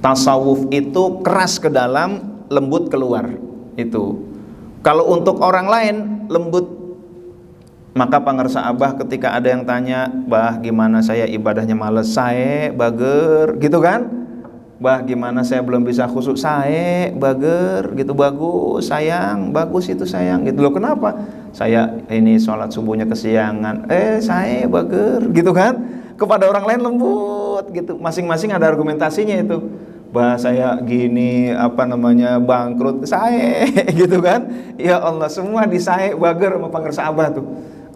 Tasawuf itu keras ke dalam, lembut keluar. Itu. Kalau untuk orang lain lembut. Maka pangarsa Abah ketika ada yang tanya, "Bah, gimana saya ibadahnya males?" "Sae bager," gitu kan? "Bah, gimana saya belum bisa khusyuk?" "Sae bager," gitu. "Bagus sayang, bagus itu sayang," gitu. "Loh kenapa?" "Saya ini sholat subuhnya kesiangan." "Sae bager," gitu kan? Kepada orang lain lembut gitu. Masing-masing ada argumentasinya itu. "Bah, saya gini bangkrut." "Sae," gitu kan? Ya Allah, semua disae bager sama pangarsa Abah tuh.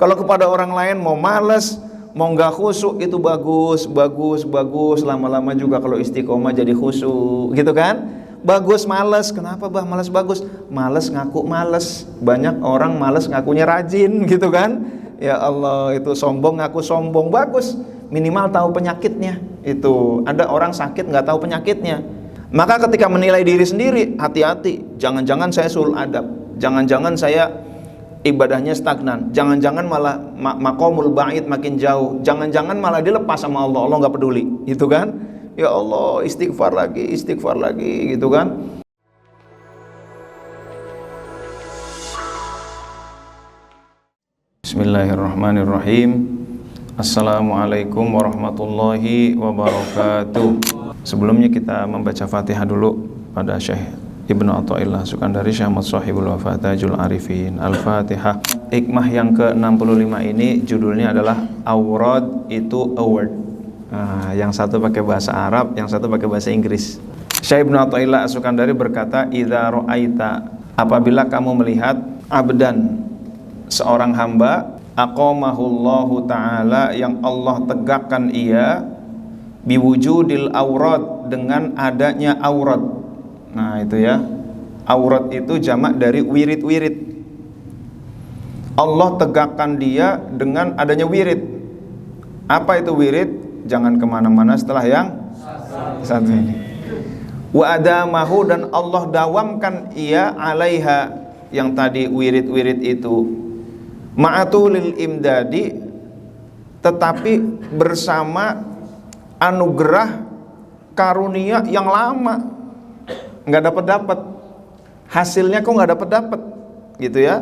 Kalau kepada orang lain mau males, mau nggak khusyuk itu bagus, bagus, bagus. Lama-lama juga kalau istiqomah jadi khusyuk, gitu kan? Bagus males, kenapa bah males bagus? Males ngaku males. Banyak orang males ngakunya rajin, gitu kan? Ya Allah, itu sombong ngaku sombong, bagus. Minimal tahu penyakitnya. Itu ada orang sakit nggak tahu penyakitnya. Maka ketika menilai diri sendiri, hati-hati. Jangan-jangan saya sulh adab. Jangan-jangan saya ibadahnya stagnan, jangan-jangan malah maqamul ba'id makin jauh, jangan-jangan malah dilepas sama Allah, Allah nggak peduli, gitu kan? Ya Allah, istighfar lagi, gitu kan? Bismillahirrahmanirrahim. Assalamualaikum warahmatullahi wabarakatuh. Sebelumnya kita membaca Fatihah dulu pada Syekh Ibnu Athaillah Sukandari Syekh Ahmad Shahibul Wafat Tajul Arifin. Al-Fatihah. Hikmah yang ke-65 ini judulnya adalah Awrad itu award. Yang satu pakai bahasa Arab, yang satu pakai bahasa Inggris. Syekh Ibnu Athaillah Sukandari berkata, "Idza ra'aita," apabila kamu melihat abdan, seorang hamba, aqamahullahu ta'ala, yang Allah tegakkan ia, biwujudil awrad, dengan adanya awrad. Nah itu ya, aurat itu jamak dari wirid-wirid. Allah tegakkan dia dengan adanya wirid. Apa itu wirid? Jangan kemana-mana setelah yang satu ini. Wa adamahu, dan Allah dawamkan ia alaiha, yang tadi wirid-wirid itu, ma'atulil imdadi, tetapi bersama anugerah karunia yang lama. Nggak dapat hasilnya, kok nggak dapat gitu ya.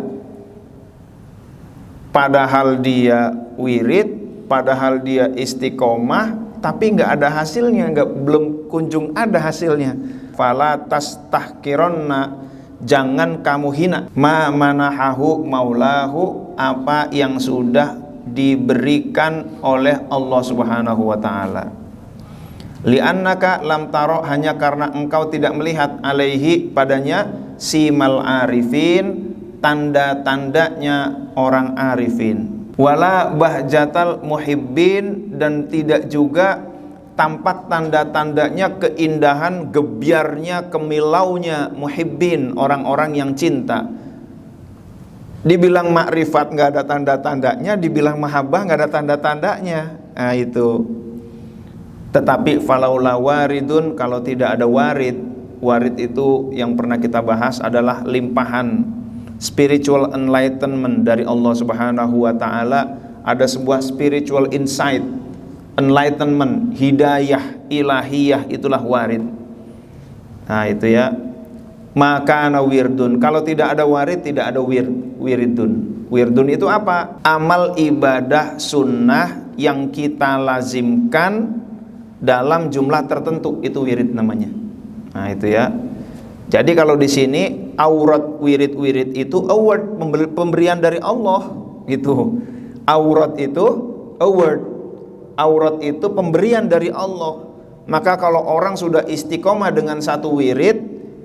Padahal dia wirid, padahal dia istiqomah, tapi nggak ada hasilnya, belum kunjung ada hasilnya. Fala tastahkironna, jangan kamu hina, ma manahahu maulahu, apa yang sudah diberikan oleh Allah Subhanahu wa ta'ala. Li'annaka lam taro, hanya karena engkau tidak melihat, alaihi, padanya, simal arifin, tanda-tandanya orang arifin, wala bahjatal muhibbin, dan tidak juga tampak tanda-tandanya keindahan, gebyarnya, kemilaunya muhibbin, orang-orang yang cinta. Dibilang makrifat nggak ada tanda-tandanya, dibilang mahabbah nggak ada tanda-tandanya. Nah itu. Tetapi falaula waridun, kalau tidak ada warid, warid itu yang pernah kita bahas adalah limpahan spiritual enlightenment dari Allah Subhanahu wa ta'ala. Ada sebuah spiritual insight, enlightenment, hidayah ilahiyah, itulah warid. Nah itu ya. Maka wirdun, kalau tidak ada warid, tidak ada wiridun. Wirdun itu apa? Amal ibadah sunnah yang kita lazimkan dalam jumlah tertentu, itu wirid namanya. Nah itu ya. Jadi kalau di sini aurat wirid-wirid itu award, pemberian dari Allah gitu. Aurat itu award, aurat itu pemberian dari Allah. Maka kalau orang sudah istiqomah dengan satu wirid,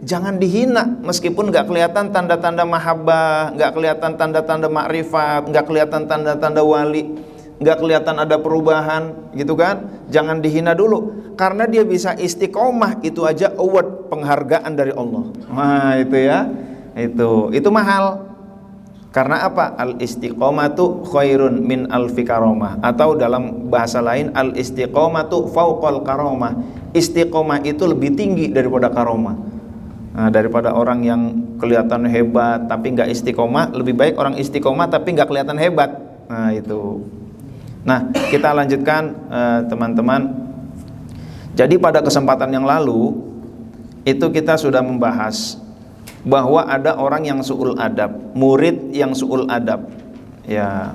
jangan dihina, meskipun nggak kelihatan tanda-tanda mahabbah, nggak kelihatan tanda-tanda makrifat, nggak kelihatan tanda-tanda wali, nggak kelihatan ada perubahan, gitu kan? Jangan dihina dulu, karena dia bisa istiqomah, itu aja award, penghargaan dari Allah. Nah itu ya, itu mahal. Karena apa? Al istiqomatu khairun min alfi karomah, atau dalam bahasa lain al istiqomatu fauqal karomah. Istiqomah itu lebih tinggi daripada karomah. Nah, daripada orang yang kelihatan hebat tapi nggak istiqomah, lebih baik orang istiqomah tapi nggak kelihatan hebat. Nah itu. Nah, kita lanjutkan teman-teman. Jadi pada kesempatan yang lalu itu kita sudah membahas bahwa ada orang yang su'ul adab, murid yang su'ul adab. Ya,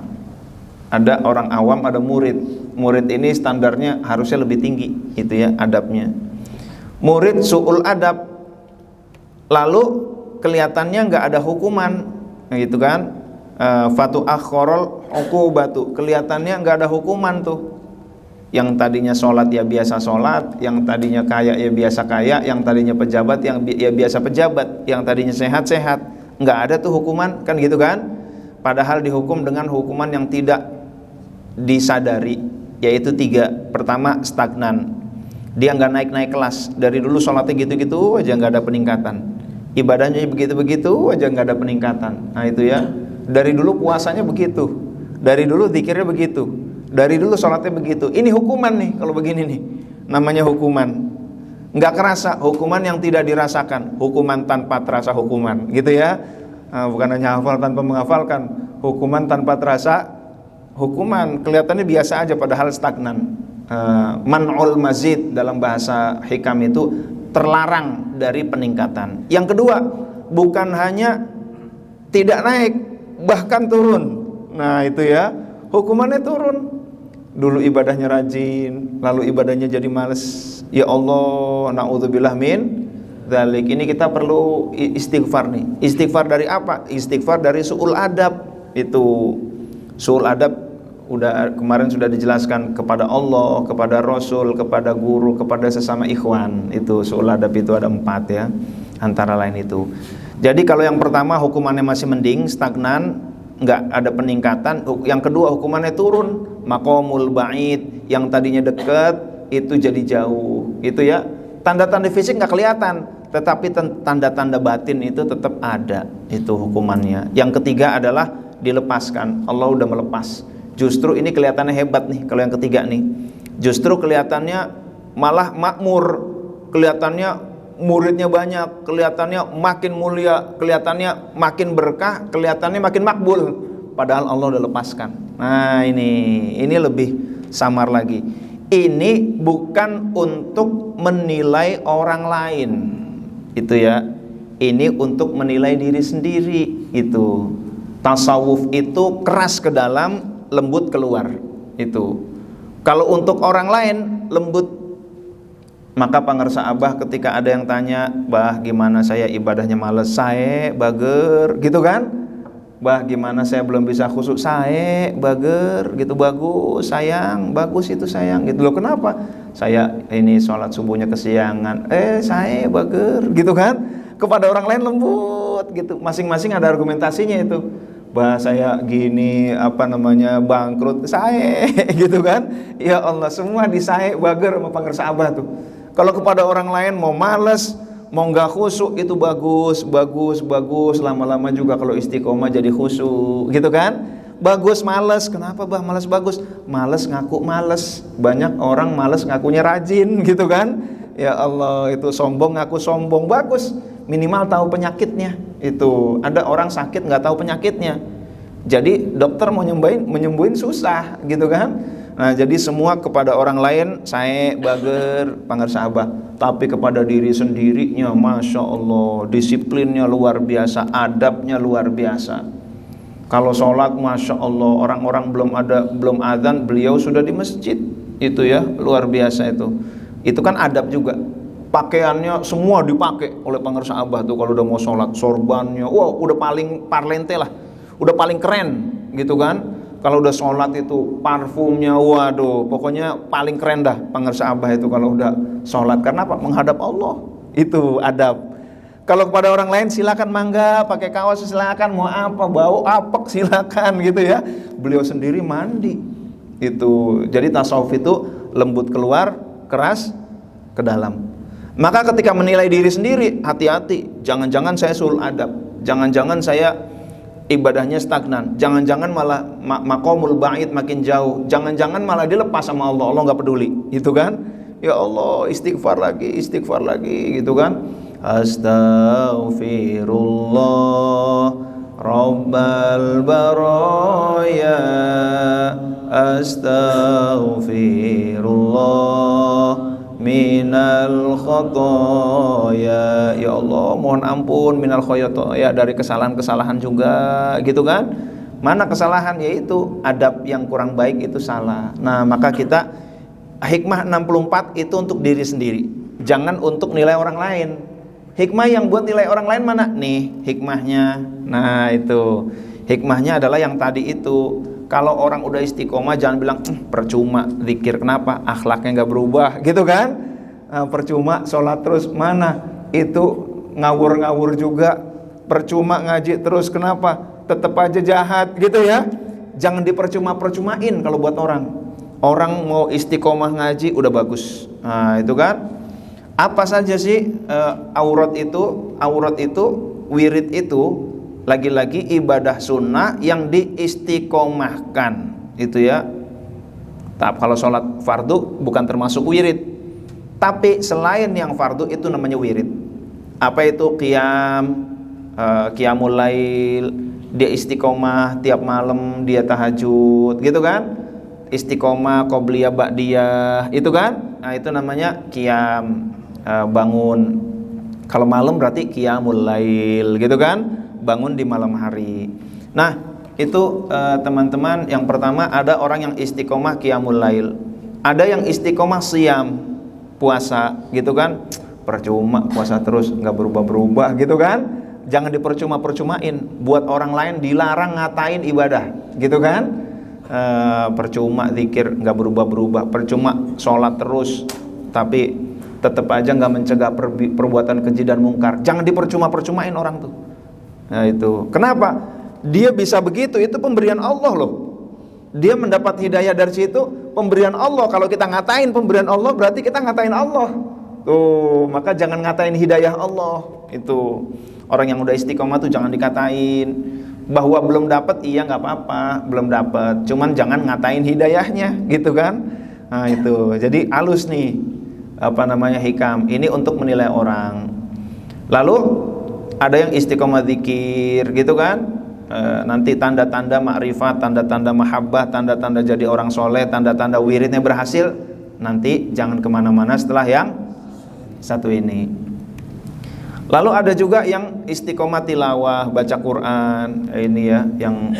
ada orang awam, ada murid. Murid ini standarnya harusnya lebih tinggi, itu ya adabnya. Murid su'ul adab, lalu kelihatannya nggak ada hukuman, gitu kan? Fatu akhorol uqubatu, kelihatannya nggak ada hukuman tuh. Yang tadinya sholat ya biasa sholat, yang tadinya kaya ya biasa kaya, yang tadinya pejabat ya biasa pejabat, yang tadinya sehat sehat, nggak ada tuh hukuman, kan gitu kan? Padahal dihukum dengan hukuman yang tidak disadari, yaitu 3. Pertama, stagnan, dia nggak naik kelas. Dari dulu sholatnya gitu-gitu aja, nggak ada peningkatan. Ibadahnya begitu-begitu aja, nggak ada peningkatan. Nah itu ya, dari dulu puasanya begitu, dari dulu zikirnya begitu, dari dulu sholatnya begitu. Ini hukuman nih, kalau begini nih, namanya hukuman. Nggak kerasa, hukuman yang tidak dirasakan, hukuman tanpa terasa hukuman, gitu ya. Bukan hanya hafal tanpa menghafalkan, hukuman tanpa terasa hukuman. Kelihatannya biasa aja, padahal stagnan. Man'ul mazid dalam bahasa hikam itu terlarang dari peningkatan. Yang kedua, bukan hanya tidak naik, bahkan turun. Nah itu ya, hukumannya turun. Dulu ibadahnya rajin, lalu ibadahnya jadi males. Ya Allah, na'udzubillah min dzalik. Ini kita perlu istighfar nih. Istighfar dari apa? Istighfar dari su'ul adab. Itu su'ul adab kemarin sudah dijelaskan, kepada Allah, kepada Rasul, kepada guru, kepada sesama ikhwan. Itu su'ul adab itu ada 4 ya, antara lain itu. Jadi kalau yang pertama hukumannya masih mending, stagnan, nggak ada peningkatan. Yang kedua hukumannya turun, maqamul ba'id, yang tadinya dekat itu jadi jauh. Itu ya, tanda-tanda fisik nggak kelihatan, tetapi tanda-tanda batin itu tetap ada. Itu hukumannya. Yang ketiga adalah dilepaskan. Allah udah melepas. Justru ini kelihatannya hebat nih, kalau yang ketiga nih. Justru kelihatannya malah makmur, kelihatannya muridnya banyak, kelihatannya makin mulia, kelihatannya makin berkah, kelihatannya makin makbul, padahal Allah udah lepaskan. Nah ini lebih samar lagi. Ini bukan untuk menilai orang lain, itu ya. Ini untuk menilai diri sendiri. Itu tasawuf itu keras ke dalam, lembut keluar. Itu kalau untuk orang lain lembut. Maka pangersa Abah ketika ada yang tanya, "Bah, gimana saya ibadahnya males?" "Sae bager," gitu kan? "Bah, gimana saya belum bisa khusyuk?" "Sae bager," gitu. "Bagus sayang, bagus itu sayang," gitu. "Loh kenapa?" "Saya ini sholat subuhnya kesiangan." "Sae bager," gitu kan? Kepada orang lain lembut gitu. Masing-masing ada argumentasinya itu. "Bah, saya gini bangkrut." "Sae," gitu kan? Ya Allah, semua disae bager sama pangersa Abah tuh. Kalau kepada orang lain mau males, mau nggak khusyuk, itu bagus. Lama-lama juga kalau istiqomah jadi khusyuk, gitu kan? Bagus males, kenapa Bah males bagus? Males ngaku males. Banyak orang males ngakunya rajin, gitu kan? Ya Allah, itu sombong ngaku sombong, bagus. Minimal tahu penyakitnya. Itu ada orang sakit nggak tahu penyakitnya. Jadi dokter mau menyembuhin susah, gitu kan? Nah, jadi semua kepada orang lain saya bager pangersa Abah, tapi kepada diri sendirinya Masya Allah, disiplinnya luar biasa, adabnya luar biasa. Kalau sholat Masya Allah, orang-orang belum adzan, beliau sudah di masjid. Itu ya, luar biasa itu. Itu kan adab juga. Pakaiannya semua dipakai oleh pangersa Abah tuh kalau udah mau sholat, sorbannya, wow, udah paling parlente lah, udah paling keren, gitu kan? Kalau udah sholat itu parfumnya, waduh, pokoknya paling keren dah pangersa Abah itu kalau udah sholat. Karena apa? Menghadap Allah. Itu adab. Kalau kepada orang lain silakan mangga, pakai kaos silakan, mau apa, bau apek silakan, gitu ya. Beliau sendiri mandi. Itu. Jadi tasawuf itu lembut keluar, keras ke dalam. Maka ketika menilai diri sendiri, hati-hati. Jangan-jangan saya su'ul adab. Jangan-jangan saya ibadahnya stagnan, jangan-jangan malah maqamul ba'id makin jauh, jangan-jangan malah dilepas sama Allah, Allah nggak peduli, gitu kan? Ya Allah, istighfar lagi, gitu kan? Astaghfirullah Rabbal baraya, astaghfirullah minal khotoya. Ya Allah, mohon ampun minal khotoya, dari kesalahan-kesalahan juga, gitu kan? Mana kesalahan? Yaitu adab yang kurang baik itu salah. Nah, maka kita hikmah 64 itu untuk diri sendiri, jangan untuk nilai orang lain. Hikmah yang buat nilai orang lain mana? Nih hikmahnya. Nah itu hikmahnya adalah yang tadi itu. Kalau orang udah istiqomah jangan bilang percuma zikir, kenapa? Akhlaknya nggak berubah, gitu kan? Percuma sholat terus, mana? Itu ngawur-ngawur juga. Percuma ngaji terus, kenapa? Tetap aja jahat, gitu ya. Jangan dipercuma-percumain kalau buat orang. Orang mau istiqomah ngaji udah bagus. Nah itu kan. Apa saja sih aurat itu? Aurat itu, wirid itu lagi-lagi ibadah sunnah yang diistiqomahkan, itu ya. Kalau sholat fardu bukan termasuk wirid. Tapi selain yang fardu itu namanya wirid. Apa itu? Qiyamul lail, dia istiqomah tiap malam, dia tahajud, gitu kan? Istiqomah qobliyah ba'diyah, itu kan? Nah itu namanya qiyam, bangun. Kalau malam berarti qiyamul lail, gitu kan? Bangun di malam hari. Nah itu teman-teman, yang pertama ada orang yang istiqomah qiyamul lail, ada yang istiqomah siyam, puasa, gitu kan? Percuma puasa terus nggak berubah-berubah, gitu kan? Jangan dipercuma-percumain. Buat orang lain dilarang ngatain ibadah, gitu kan? Percuma zikir nggak berubah-berubah, percuma sholat terus tapi tetap aja nggak mencegah perbuatan keji dan mungkar. Jangan dipercuma-percumain orang tuh. Nah itu kenapa dia bisa begitu? Itu pemberian Allah loh. Dia mendapat hidayah dari situ, pemberian Allah. Kalau kita ngatain pemberian Allah, berarti kita ngatain Allah tuh. Maka jangan ngatain hidayah Allah. Itu orang yang udah istiqomah tuh jangan dikatain. Bahwa belum dapat, iya nggak apa-apa, belum dapat, cuman jangan ngatain hidayahnya, gitu kan? Nah itu, jadi halus nih, apa namanya, hikam ini untuk menilai orang. Lalu ada yang istiqomah zikir, gitu kan? Nanti tanda-tanda ma'rifat, tanda-tanda mahabbah, tanda-tanda jadi orang soleh, tanda-tanda wiridnya berhasil. Nanti jangan kemana-mana setelah yang satu ini. Lalu ada juga yang istiqomah tilawah, baca Quran. Ini ya yang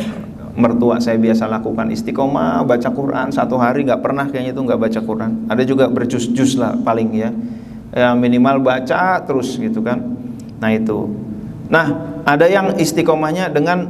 mertua saya biasa lakukan, istiqomah baca Quran. Satu hari nggak pernah kayaknya itu nggak baca Quran. Ada juga berjus-jus lah paling ya, minimal baca terus, gitu kan. Nah itu. Nah ada yang istiqomahnya dengan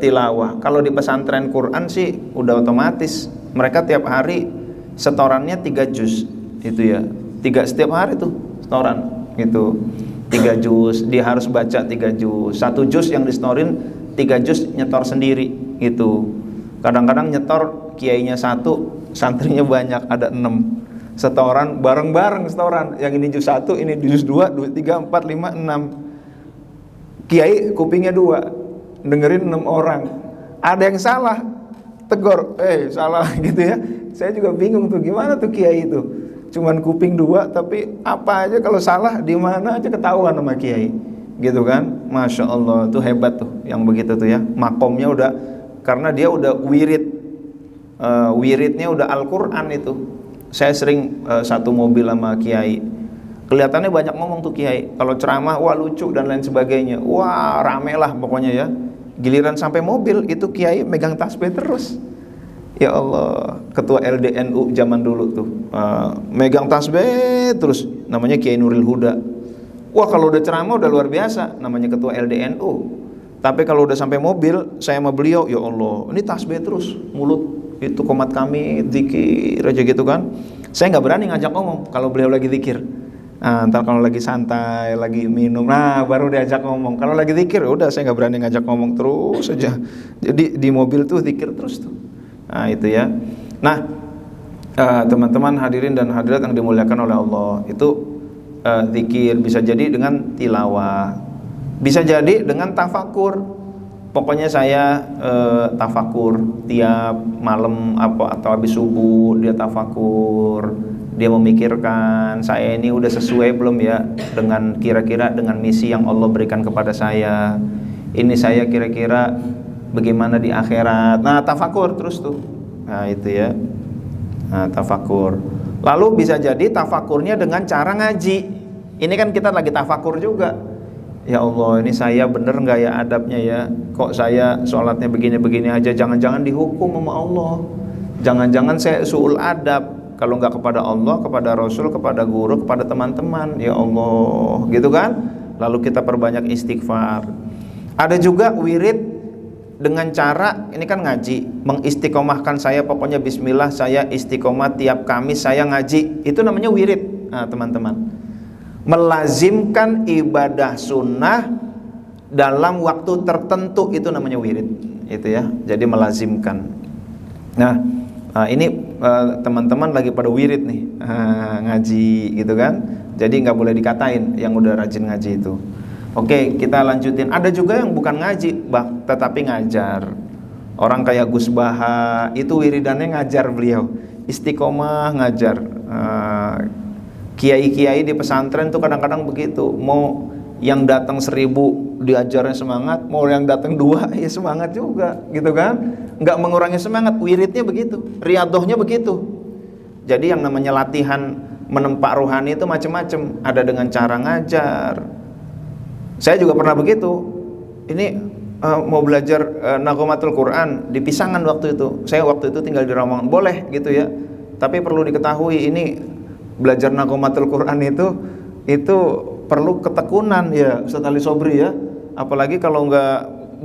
tilawah. Kalau di pesantren Quran sih udah otomatis mereka tiap hari setorannya 3 juz, itu ya. 3 setiap hari tuh setoran, gitu. 3 juz, dia harus baca 3 juz. 1 juz yang disetorin, 3 juz nyetor sendiri, gitu. Kadang-kadang nyetor kiainya 1, santrinya banyak, ada 6. Setoran bareng-bareng setoran. Yang ini juz 1, ini juz 2, 3, 4, 5, 6. Kiai kupingnya 2, dengerin 6 orang. Ada yang salah, tegur, salah, gitu ya. Saya juga bingung tuh, gimana tuh kiai itu? Cuman kuping 2, tapi apa aja kalau salah di mana aja ketahuan sama kiai, gitu kan? Masya Allah, tuh hebat tuh yang begitu tuh ya. Makomnya udah, karena dia udah wirid, wiridnya udah Al-Quran itu. Saya sering satu mobil sama kiai, kelihatannya banyak ngomong tuh kiai. Kalau ceramah, wah lucu dan lain sebagainya, wah rame lah pokoknya ya. Giliran sampai mobil, itu kiai megang tasbih terus. Ya Allah, ketua LDNU zaman dulu tuh megang tasbih terus, namanya Kiai Nuril Huda. Wah kalau udah ceramah udah luar biasa, namanya ketua LDNU. Tapi kalau udah sampai mobil, saya sama beliau, ya Allah, ini tasbih terus, mulut itu komat kami, zikir aja, gitu kan. Saya nggak berani ngajak ngomong kalau beliau lagi zikir. Ntar kalau lagi santai, lagi minum, nah baru diajak ngomong. Kalau lagi zikir, udah saya nggak berani ngajak ngomong, terus aja. Jadi di mobil tuh zikir terus tuh. Nah itu ya. Nah teman-teman hadirin dan hadirat yang dimuliakan oleh Allah, itu zikir bisa jadi dengan tilawah, bisa jadi dengan tafakur. Pokoknya saya tafakur tiap malam atau habis subuh, dia tafakur, dia memikirkan saya ini udah sesuai belum ya dengan kira-kira dengan misi yang Allah berikan kepada saya. Ini saya kira-kira bagaimana di akhirat. Nah tafakur terus tuh. Nah itu ya, nah, tafakur. Lalu bisa jadi tafakurnya dengan cara ngaji. Ini kan kita lagi tafakur juga. Ya Allah, ini saya bener nggak ya adabnya ya? Kok saya sholatnya begini-begini aja? Jangan-jangan dihukum sama Allah. Jangan-jangan saya suul adab. Kalau nggak kepada Allah, kepada Rasul, kepada guru, kepada teman-teman. Ya Allah, gitu kan? Lalu kita perbanyak istighfar. Ada juga wirid dengan cara, ini kan ngaji, mengistiqomahkan saya, pokoknya bismillah saya istiqomah tiap Kamis saya ngaji. Itu namanya wirid. Nah, teman-teman, melazimkan ibadah sunnah dalam waktu tertentu itu namanya wirid. Itu ya, jadi melazimkan. Nah, ini teman-teman lagi pada wirid nih, ngaji gitu kan. Jadi nggak boleh dikatain yang udah rajin ngaji itu. Oke, kita lanjutin. Ada juga yang bukan ngaji, tetapi ngajar. Orang kayak Gus Baha, itu wiridannya ngajar beliau. Istiqomah ngajar. Kiai-kiai di pesantren tuh kadang-kadang begitu. Mau yang datang 1000 diajarnya semangat, mau yang datang 2 ya semangat juga, gitu kan? Nggak mengurangi semangat. Wiridnya begitu, riadohnya begitu. Jadi yang namanya latihan menempa rohani itu macam-macam. Ada dengan cara ngajar. Saya juga pernah begitu. Ini mau belajar Naghomatul Quran di Pisangan waktu itu. Saya waktu itu tinggal di Rawangan. Boleh gitu ya. Tapi perlu diketahui, ini belajar Naghomatul Quran itu perlu ketekunan ya, Ustaz Ali Sobri ya. Apalagi kalau nggak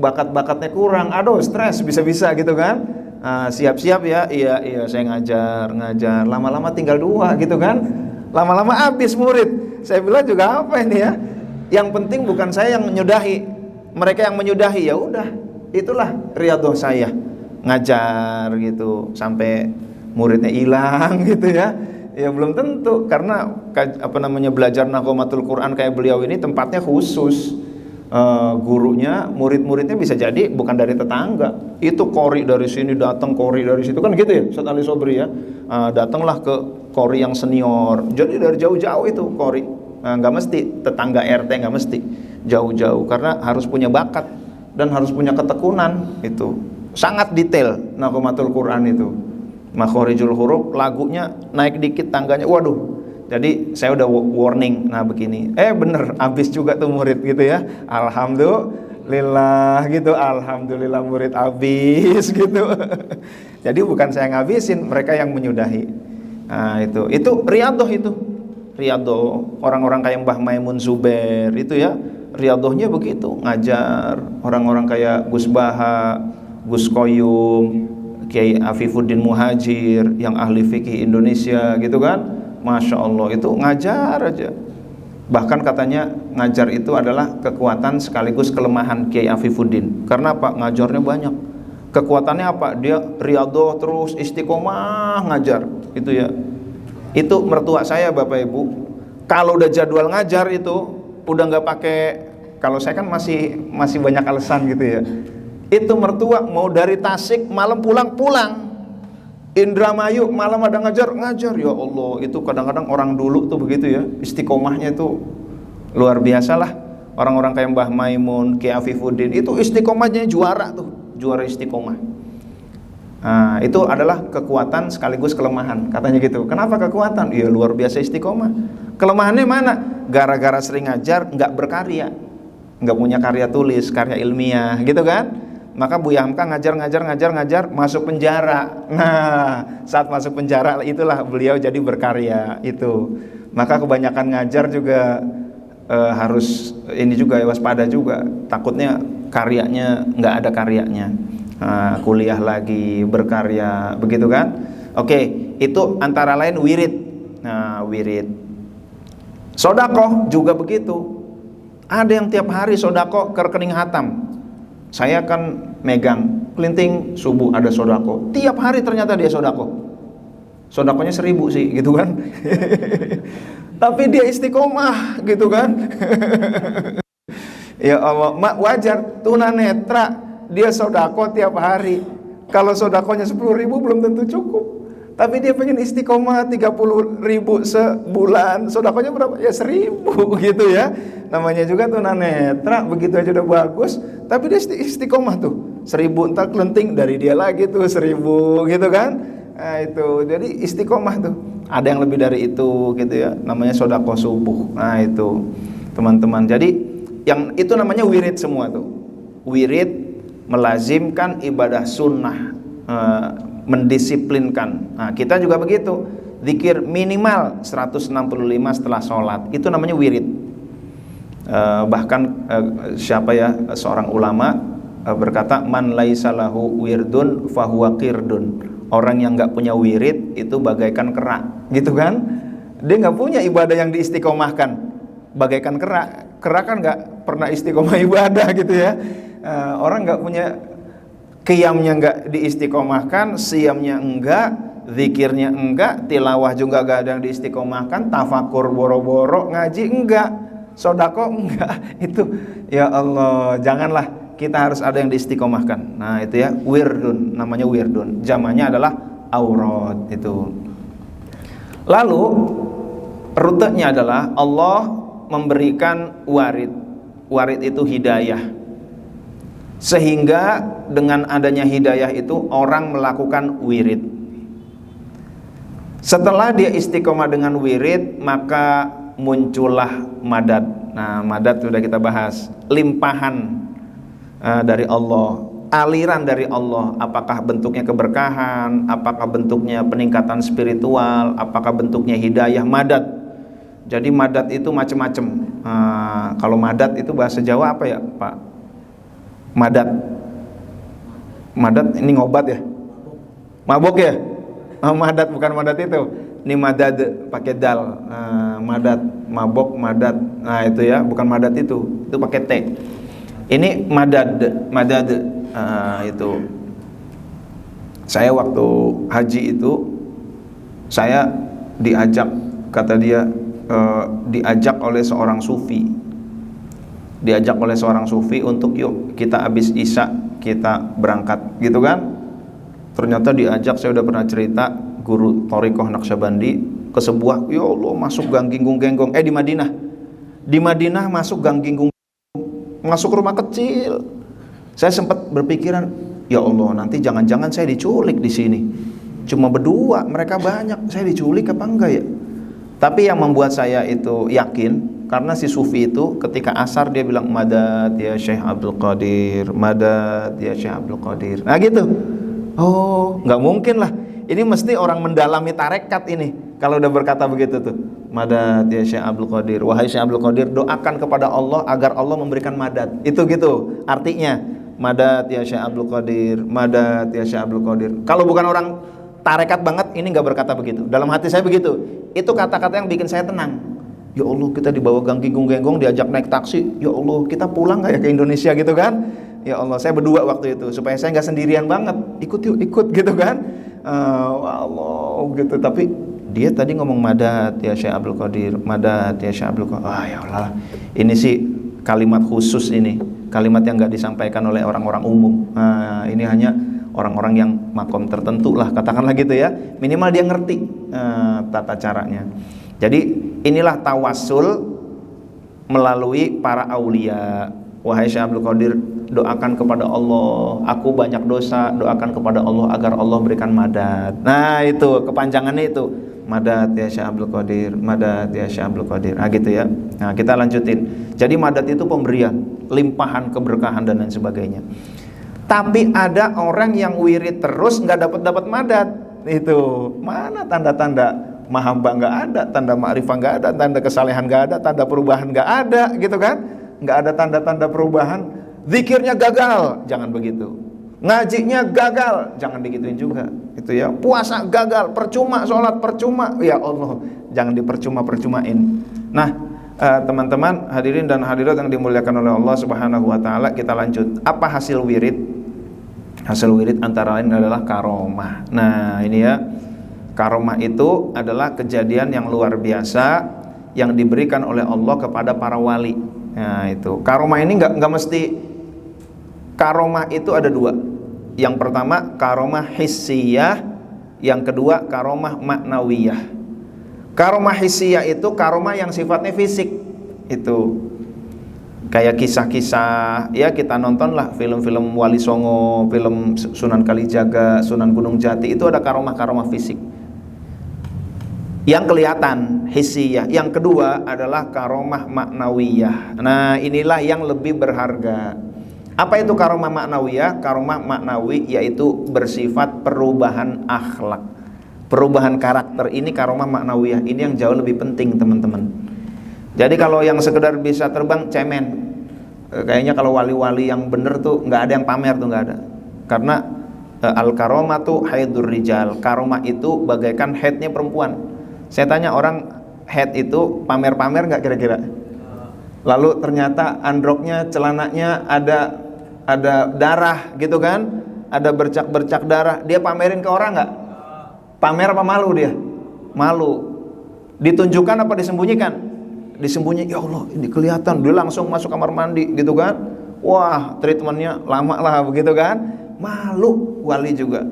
bakat-bakatnya kurang, aduh stres bisa-bisa gitu kan. Siap-siap ya. Iya saya ngajar. Lama-lama tinggal 2 gitu kan. Lama-lama habis murid. Saya bilang juga apa ini ya? Yang penting bukan saya yang menyudahi, mereka yang menyudahi. Ya udah, itulah riyadhah saya, ngajar gitu sampai muridnya hilang gitu ya. Ya belum tentu, karena belajar Naghomatul Quran kayak beliau ini tempatnya khusus. Gurunya, murid-muridnya bisa jadi bukan dari tetangga. Itu qori dari sini datang, qori dari situ kan gitu ya, Ustaz Ali Sobri ya. Datanglah ke qori yang senior. Jadi dari jauh-jauh itu qori. Nggak mesti tetangga RT, nggak mesti jauh-jauh, karena harus punya bakat dan harus punya ketekunan. Itu sangat detail Naghomatul Quran itu, makhorijul huruf, lagunya naik dikit tangganya, waduh. Jadi saya udah warning, nah begini, bener habis juga tuh murid gitu ya. Alhamdulillah gitu, alhamdulillah murid habis gitu. Jadi bukan saya ngabisin, mereka yang menyudahi. Nah itu riyadhah itu. Riyadhah orang-orang kayak Mbah Maimun Zubair itu ya, riyadhahnya begitu, ngajar. Orang-orang kayak Gus Baha, Gus Koyum, Kiai Afifuddin Muhajir yang ahli fikih Indonesia gitu kan, Masya Allah itu ngajar aja. Bahkan katanya ngajar itu adalah kekuatan sekaligus kelemahan Kiai Afifuddin. Karena apa? Ngajarnya banyak. Kekuatannya apa? Dia riyadhah terus, istiqomah ngajar itu ya. Itu mertua saya Bapak Ibu, kalau udah jadwal ngajar itu udah nggak pakai, kalau saya kan masih banyak alasan gitu ya. Itu mertua mau dari Tasik malam pulang, Indramayu malam ada ngajar. Ya Allah, itu kadang-kadang orang dulu tuh begitu ya, istiqomahnya itu luar biasa lah. Orang-orang kayak Mbah Maimun, Kiai Afifuddin itu istiqomahnya juara tuh, juara istiqomah. Nah, itu adalah kekuatan sekaligus kelemahan, katanya gitu. Kenapa kekuatan? Ya luar biasa istiqomah. Kelemahannya mana? Gara-gara sering ngajar, nggak berkarya, nggak punya karya tulis, karya ilmiah, gitu kan? Maka Buya Hamka ngajar, masuk penjara. Nah, saat masuk penjara itulah beliau jadi berkarya itu. Maka kebanyakan ngajar juga harus ini juga waspada juga. Takutnya karyanya nggak ada karyanya. Kuliah lagi, berkarya, begitu kan? Oke, itu antara lain wirid. Nah, wirid. Sodakoh juga begitu. Ada yang tiap hari sodakoh ke rekening Hatam. Saya kan megang kelinting subuh ada sodakoh. Tiap hari ternyata dia sodakoh. Sodakohnya 1000 sih, gitu kan? Tapi dia istiqomah, gitu kan? Ya Allah, wajar tunanetra. Dia sodako tiap hari. Kalau sodakonya 10.000 belum tentu cukup. Tapi dia pengen istiqomah 30.000 sebulan. Sodakonya berapa? Ya 1.000 gitu ya. Namanya juga tunanetra, begitu aja udah bagus. Tapi dia istiqomah tuh. 1.000 entar kelenting dari dia lagi tuh 1.000 gitu kan. Nah itu, jadi istiqomah tuh. Ada yang lebih dari itu gitu ya, namanya sedekah subuh. Nah itu teman-teman, jadi yang itu namanya wirid semua tuh. Wirid melazimkan ibadah sunnah, mendisiplinkan. Nah kita juga begitu, zikir minimal 165 setelah sholat, itu namanya wirid. Bahkan siapa ya, seorang ulama berkata, man laisalahu wirdun fahuwa qirdun. Orang yang nggak punya wirid itu bagaikan kera, gitu kan? Dia nggak punya ibadah yang diistiqomahkan, bagaikan kera. Kera kan nggak pernah istiqomah ibadah gitu ya. Orang nggak punya qiyamnya, nggak diistiqomahkan, siyamnya enggak, zikirnya enggak, tilawah juga nggak ada yang diistiqomahkan, tafakur boro-boro, ngaji enggak, sodako enggak. Itu ya Allah, janganlah. Kita harus ada yang diistiqomahkan. Nah itu ya, wirdun, namanya wirdun. Jamannya adalah aurat itu. Lalu rutenya adalah Allah memberikan warid. Warid itu hidayah. Sehingga dengan adanya hidayah itu orang melakukan wirid. Setelah dia istiqomah dengan wirid, maka muncullah madad. Nah madad sudah kita bahas, limpahan dari Allah, aliran dari Allah. Apakah bentuknya keberkahan, apakah bentuknya peningkatan spiritual, apakah bentuknya hidayah, madad. Jadi madad itu macam-macam. Kalau madad itu bahasa Jawa apa ya Pak? Madad. Madad ini ngobat ya? Mabok ya? Madad bukan madad itu. Ini madad pakai dal. Madad, mabok, madad. Nah itu ya, bukan madad itu pakai T. Ini madad itu. Saya waktu haji itu, saya diajak, kata dia, diajak oleh seorang sufi. Diajak oleh seorang sufi untuk yuk kita habis isya kita berangkat, gitu kan? Ternyata diajak, saya udah pernah cerita, guru Thariqah Naqsyabandi ke sebuah, ya Allah, masuk gang Ginggung-Genggong, di Madinah masuk gang Ginggung, masuk rumah kecil. Saya sempat berpikiran, ya Allah, nanti jangan-jangan saya diculik di sini. Cuma berdua, mereka banyak, saya diculik apa enggak ya? Tapi yang membuat saya itu yakin, karena si sufi itu ketika asar dia bilang, madad ya Syekh Abdul Qadir, madad ya Syekh Abdul Qadir. Nah gitu. Oh, nggak mungkin lah. Ini mesti orang mendalami tarekat ini kalau udah berkata begitu tuh. Madad ya Syekh Abdul Qadir, wahai Syekh Abdul Qadir, doakan kepada Allah agar Allah memberikan madad. Itu gitu artinya. Madad ya Syekh Abdul Qadir, madad ya Syekh Abdul Qadir. Kalau bukan orang tarekat banget, ini nggak berkata begitu. Dalam hati saya begitu. Itu kata-kata yang bikin saya tenang. Ya Allah, kita dibawa gang Ginggung-Genggong, diajak naik taksi. Ya Allah, kita pulang nggak ya ke Indonesia gitu kan? Ya Allah, saya berdua waktu itu supaya saya nggak sendirian banget. Ikut yuk, ikut gitu kan? Allah gitu. Tapi dia tadi ngomong madad ya Syekh Abdul Qadir, madad ya Syekh Abdul Qadir. Ya Allah, ini sih kalimat khusus ini, kalimat yang nggak disampaikan oleh orang-orang umum. Ini hanya orang-orang yang makom tertentu lah, katakanlah gitu ya. Minimal dia ngerti tata caranya. Jadi inilah tawassul melalui para aulia. Wahai Syekh Abdul Qadir, doakan kepada Allah, aku banyak dosa, doakan kepada Allah agar Allah berikan madad. Nah itu kepanjangannya itu, madad ya Syekh Abdul Qadir, madad ya Syekh Abdul Qadir. Nah gitu ya. Nah kita lanjutin. Jadi madad itu pemberian, limpahan keberkahan dan lain sebagainya. Tapi ada orang yang wirid terus nggak dapat madad. Itu mana tanda-tanda mahabbah nggak ada, tanda ma'rifah nggak ada, tanda kesalehan nggak ada, tanda perubahan nggak ada, gitu kan? Nggak ada tanda-tanda perubahan. Zikirnya gagal, jangan begitu. Ngajinya gagal, jangan digituin juga. Itu ya. Puasa gagal, percuma, sholat percuma. Ya Allah, jangan dipercuma-percumain. Nah, teman-teman hadirin dan hadirat yang dimuliakan oleh Allah Subhanahu wa taala, kita lanjut. Apa hasil wirid? Hasil wirid antara lain adalah karomah. Nah, ini ya. Karomah itu adalah kejadian yang luar biasa yang diberikan oleh Allah kepada para wali. Nah, itu. Karomah ini nggak mesti. Karomah itu ada dua. Yang pertama karomah hissiyah, yang kedua karomah maknawiyah. Karomah hissiyah itu karomah yang sifatnya fisik. Itu kayak kisah-kisah, ya kita nonton lah film-film Wali Songo, film Sunan Kalijaga, Sunan Gunung Jati, itu ada karomah-karomah fisik. yang kelihatan hissiyah. Yang kedua adalah karomah maknawiyah. Nah, inilah yang lebih berharga. Apa itu karomah maknawiyah? Karomah maknawi yaitu bersifat perubahan akhlak, perubahan karakter. Ini karomah maknawiyah. Ini yang jauh lebih penting, teman-teman. Jadi kalau yang sekedar bisa terbang, cemen. Kayaknya kalau wali-wali yang bener tuh nggak ada yang pamer tuh, nggak ada. Karena al-karomah tuh haidur rijal. Karomah itu bagaikan headnya perempuan. Saya tanya orang, head itu pamer-pamer nggak kira-kira? Lalu ternyata androknya, celananya ada darah gitu kan? Ada bercak-bercak darah. Dia pamerin ke orang nggak? Pamer apa malu dia? Malu. Ditunjukkan apa disembunyikan? Disembunyikan. Ya Allah, ini kelihatan. Dia langsung masuk kamar mandi gitu kan? Wah, treatmentnya lama lah begitu kan? Malu wali juga.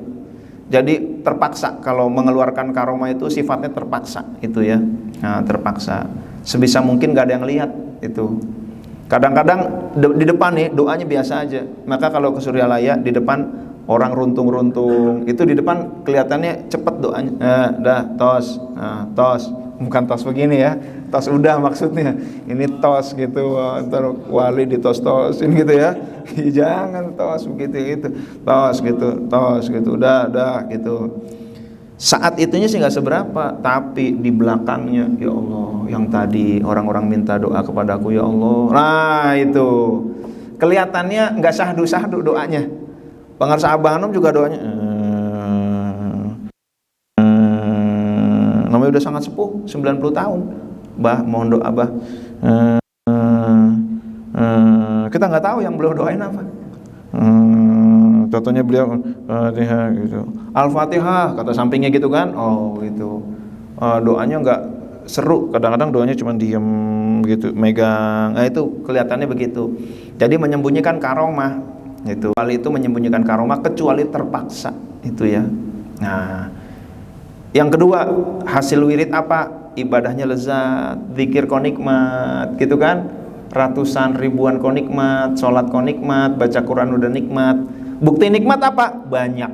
Jadi terpaksa kalau mengeluarkan karomah itu sifatnya terpaksa itu ya. Nah, terpaksa. Sebisa mungkin gak ada yang lihat itu. Kadang-kadang di depan nih doanya biasa aja. Maka kalau ke Suryalaya di depan orang runtung-runtung, itu di depan kelihatannya cepet doanya. Dah tos, tos. Bukan tos begini ya, tos udah maksudnya. Ini tos gitu, ntar wali ditos-tosin gitu ya. Jangan tos begitu itu, tos gitu, udah gitu. Saat itunya sih nggak seberapa, tapi di belakangnya, ya Allah, yang tadi orang-orang minta doa kepadaku, ya Allah. Nah itu kelihatannya nggak sahdu-sahdu doanya. Pengarsa Abah Anom juga doanya. Namanya udah sangat sepuh, 90 tahun. Bah, mohon doa bah. Kita nggak tahu yang beliau doain apa. Contohnya beliau Al-Fatihah gitu. Al-Fatihah kata sampingnya gitu kan. Oh gitu. Doanya nggak seru. Kadang-kadang doanya cuma diem gitu, megang. Nah itu kelihatannya begitu. Jadi menyembunyikan karomah. Itu. Wali itu menyembunyikan karomah kecuali terpaksa. Itu ya. Nah. Yang kedua, hasil wirid apa? Ibadahnya lezat, zikir konikmat, gitu kan? Ratusan ribuan konikmat, sholat konikmat, baca Quran udah nikmat. Bukti nikmat apa? Banyak.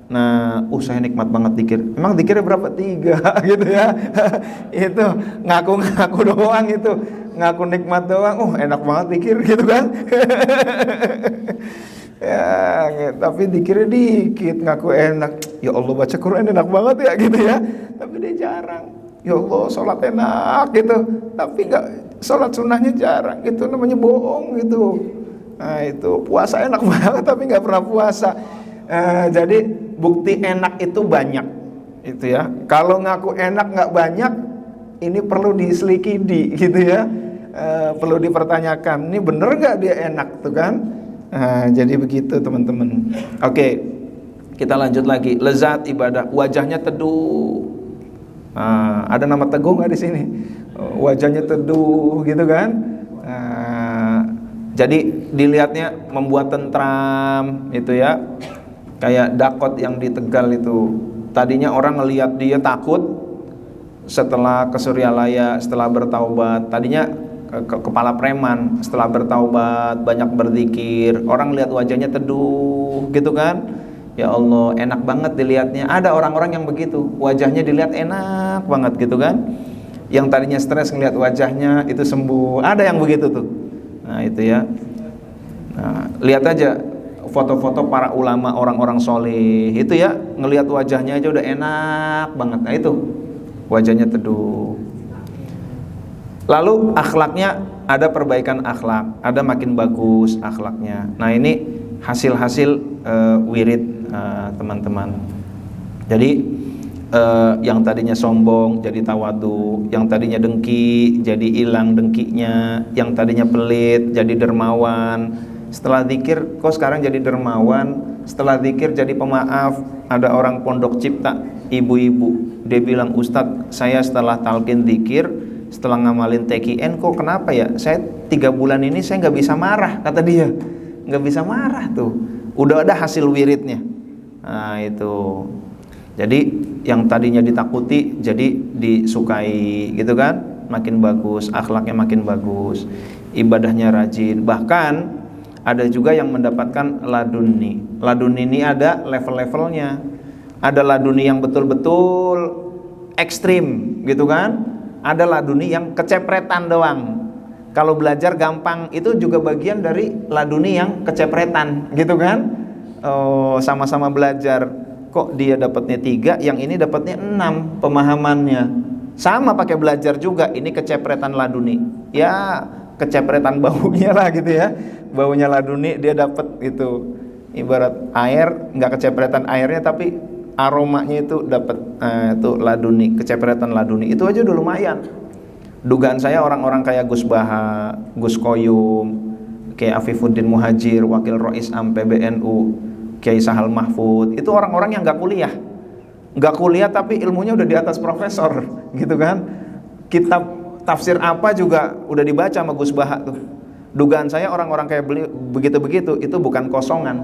Nah, saya nikmat banget zikir. Emang zikirnya berapa? 3 gitu ya. Itu ngaku-ngaku doang itu. Ngaku nikmat doang. Enak banget zikir gitu kan? Ya, tapi dikira dikit, ngaku enak. Ya Allah, baca Quran enak banget ya gitu ya. Tapi dia jarang. Ya Allah, sholat enak gitu. Tapi enggak, sholat sunnahnya jarang. Itu namanya bohong gitu. Nah itu puasa enak banget tapi nggak pernah puasa. Jadi bukti enak itu banyak. Itu ya. Kalau ngaku enak nggak banyak, ini perlu diselidiki gitu ya. Perlu dipertanyakan. Ini bener nggak dia enak tuh kan? Jadi begitu teman-teman. Oke, kita lanjut lagi. Lezat ibadah, wajahnya teduh. Ada nama teguh nggak di sini? Wajahnya teduh, gitu kan? Jadi dilihatnya membuat tentram, itu ya. Kayak Dakot yang di Tegal itu. Tadinya orang ngelihat dia takut, setelah ke Suryalaya, setelah bertaubat. Tadinya kepala preman, setelah bertaubat banyak berzikir, orang lihat wajahnya teduh gitu kan. Ya Allah, enak banget dilihatnya. Ada orang-orang yang begitu, wajahnya dilihat enak banget gitu kan. Yang tadinya stres ngelihat wajahnya itu sembuh. Ada yang begitu tuh. Nah itu ya. Nah, lihat aja foto-foto para ulama, orang-orang soleh itu ya, ngelihat wajahnya aja udah enak banget. Nah itu wajahnya teduh. Lalu akhlaknya ada perbaikan akhlak, ada makin bagus akhlaknya. Nah ini hasil-hasil wirid teman-teman. Jadi yang tadinya sombong jadi tawadu, yang tadinya dengki jadi hilang dengkinya, yang tadinya pelit jadi dermawan. Setelah zikir kok sekarang jadi dermawan, setelah zikir jadi pemaaf. Ada orang pondok cipta, ibu-ibu, dia bilang, Ustadz, saya setelah talqin zikir, setelah ngamalin TKN kok kenapa ya, saya 3 bulan ini saya nggak bisa marah, kata dia. Nggak bisa marah tuh, udah ada hasil wiridnya. Nah itu, jadi yang tadinya ditakuti jadi disukai gitu kan, makin bagus, akhlaknya makin bagus, ibadahnya rajin. Bahkan ada juga yang mendapatkan laduni. Laduni ini ada level-levelnya. Ada laduni yang betul-betul ekstrim, gitu kan. Ada laduni yang kecepretan doang. Kalau belajar gampang itu juga bagian dari laduni yang kecepretan gitu kan. Oh, sama-sama belajar, kok dia dapatnya 3, yang ini dapatnya 6 pemahamannya. Sama pakai belajar juga, ini kecepretan laduni. Ya, kecepretan baunya lah gitu ya. Baunya laduni dia dapat gitu. Ibarat air, nggak kecepretan airnya tapi aromanya itu dapat. Itu laduni, kecepretan laduni. Itu aja udah lumayan. Dugaan saya orang-orang kayak Gus Baha, Gus Koyum, kayak Afifuddin Muhajir, Wakil Rois Am PBNU, Kiai Sahal Mahfud, itu orang-orang yang nggak kuliah tapi ilmunya udah di atas profesor gitu kan. Kitab tafsir apa juga udah dibaca sama Gus Baha tuh. Dugaan saya orang-orang kayak beliau begitu-begitu itu bukan kosongan,